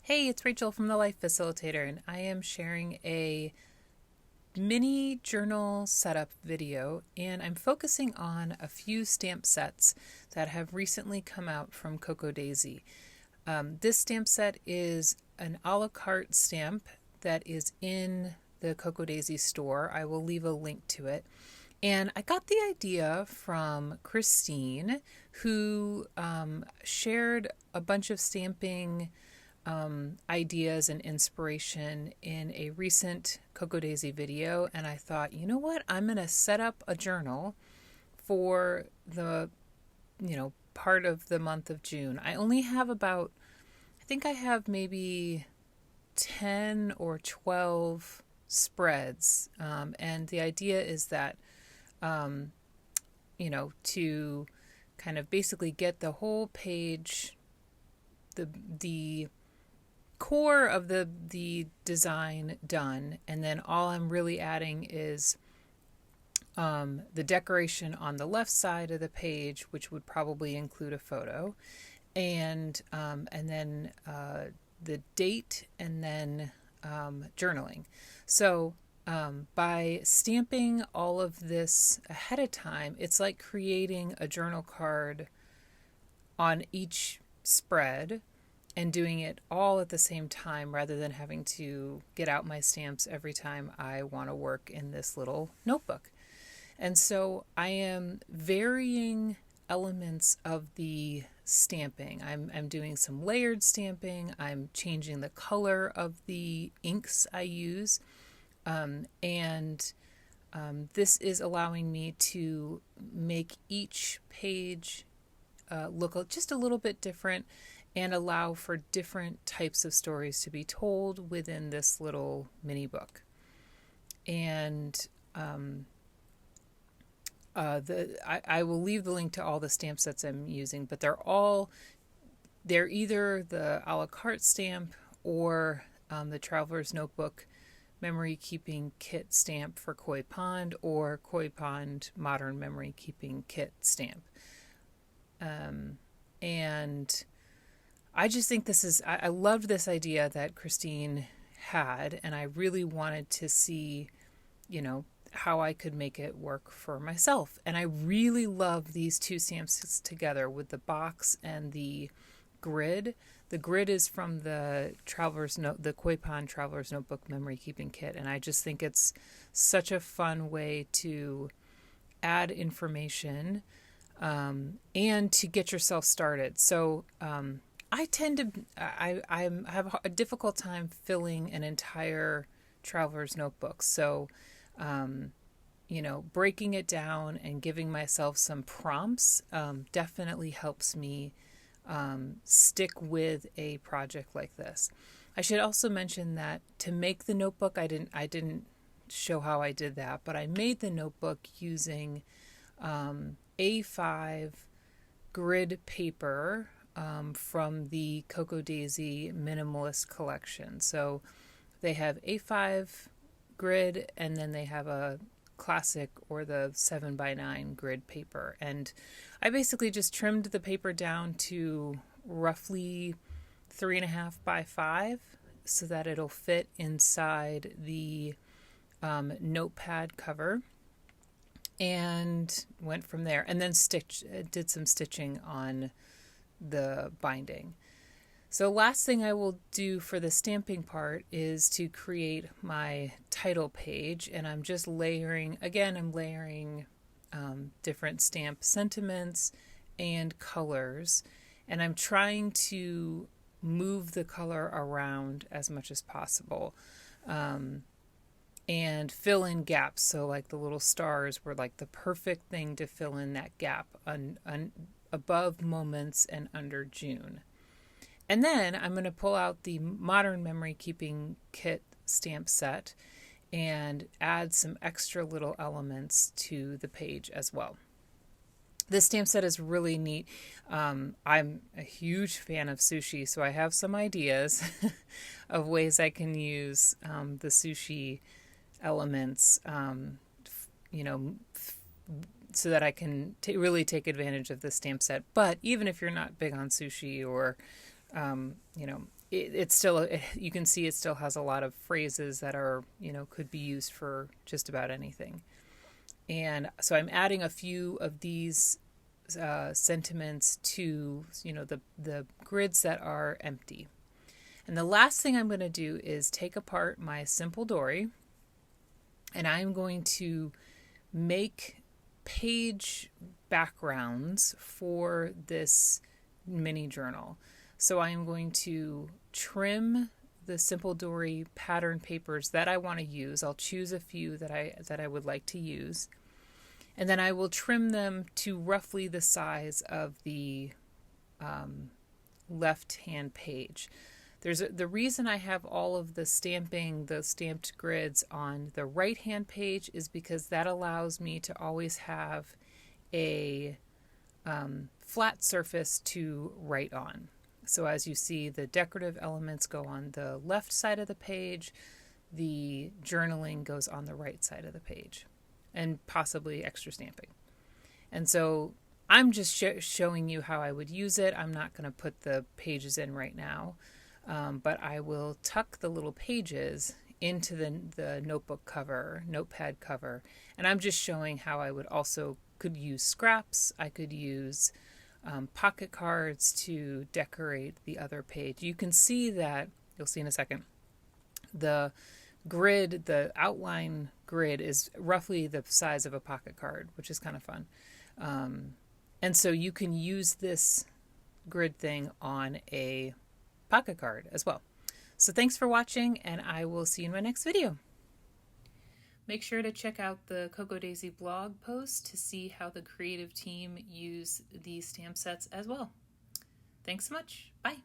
Hey, it's Rachel from the Life Facilitator, and I am sharing a mini journal setup video, and I'm focusing on a few stamp sets that have recently come out from Coco Daisy. This stamp set is an a la carte stamp that is in the Coco Daisy store. I will leave a link to it. And I got the idea from Christine, who shared a bunch of stamping ideas and inspiration in a recent Coco Daisy video. And I thought, you know what? I'm going to set up a journal for the, part of the month of June. I only have I think I have maybe 10 or 12 spreads. And the idea is that, to kind of basically get the whole page, the core of the design done, and then all I'm really adding is the decoration on the left side of the page, which would probably include a photo, and then the date, and then journaling. So by stamping all of this ahead of time, it's like creating a journal card on each spread and doing it all at the same time rather than having to get out my stamps every time I want to work in this little notebook. And so I am varying elements of the stamping. I'm doing some layered stamping. I'm changing the color of the inks I use. And this is allowing me to make each page look just a little bit different and allow for different types of stories to be told within this little mini book. And I will leave the link to all the stamp sets I'm using, but they're either the a la carte stamp or the Traveler's Notebook Memory Keeping Kit stamp for Koi Pond, or Koi Pond Modern Memory Keeping Kit stamp. And I just think I loved this idea that Christine had, and I really wanted to see, how I could make it work for myself. And I really love these two stamps together with the box and the grid. The grid is from the Koi Pond Traveler's Notebook Memory Keeping Kit, and I just think it's such a fun way to add information and to get yourself started. So I have a difficult time filling an entire traveler's notebook. So, breaking it down and giving myself some prompts definitely helps me stick with a project like this. I should also mention that to make the notebook, I didn't show how I did that, but I made the notebook using A5 grid paper from the Coco Daisy Minimalist Collection. So they have A5 grid, and then they have a classic or the 7x9 grid paper. And I basically just trimmed the paper down to roughly 3.5 by 5 so that it'll fit inside the notepad cover, and went from there, and then did some stitching on the binding. So last thing I will do for the stamping part is to create my title page, and I'm just layering different stamp sentiments and colors, and I'm trying to move the color around as much as possible and fill in gaps. So like the little stars were like the perfect thing to fill in that gap above moments and under June. And then I'm going to pull out the Modern Memory Keeping Kit stamp set and add some extra little elements to the page as well. This stamp set is really neat. I'm a huge fan of sushi, so I have some ideas of ways I can use the sushi elements, so that I can really take advantage of the stamp set. But even if you're not big on sushi or It's still, you can see it still has a lot of phrases that are, could be used for just about anything. And so I'm adding a few of these sentiments to, the grids that are empty. And the last thing I'm going to do is take apart my simple dory, and I'm going to make page backgrounds for this mini journal. So I am going to trim the simple dory pattern papers that I want to use. I'll choose a few that I would like to use, and then I will trim them to roughly the size of the left hand page. The reason I have all of the stamped grids on the right hand page is because that allows me to always have a flat surface to write on. So as you see, the decorative elements go on the left side of the page, the journaling goes on the right side of the page, and possibly extra stamping. And so I'm just showing you how I would use it. I'm not going to put the pages in right now, but I will tuck the little pages into the notebook cover, notepad cover, and I'm just showing how I would also could use scraps. I could use pocket cards to decorate the other page. You can see that, you'll see in a second, the grid, the outline grid is roughly the size of a pocket card, which is kind of fun. And so you can use this grid thing on a pocket card as well. So thanks for watching, and I will see you in my next video. Make sure to check out the Cocoa Daisy blog post to see how the creative team use these stamp sets as well. Thanks so much. Bye.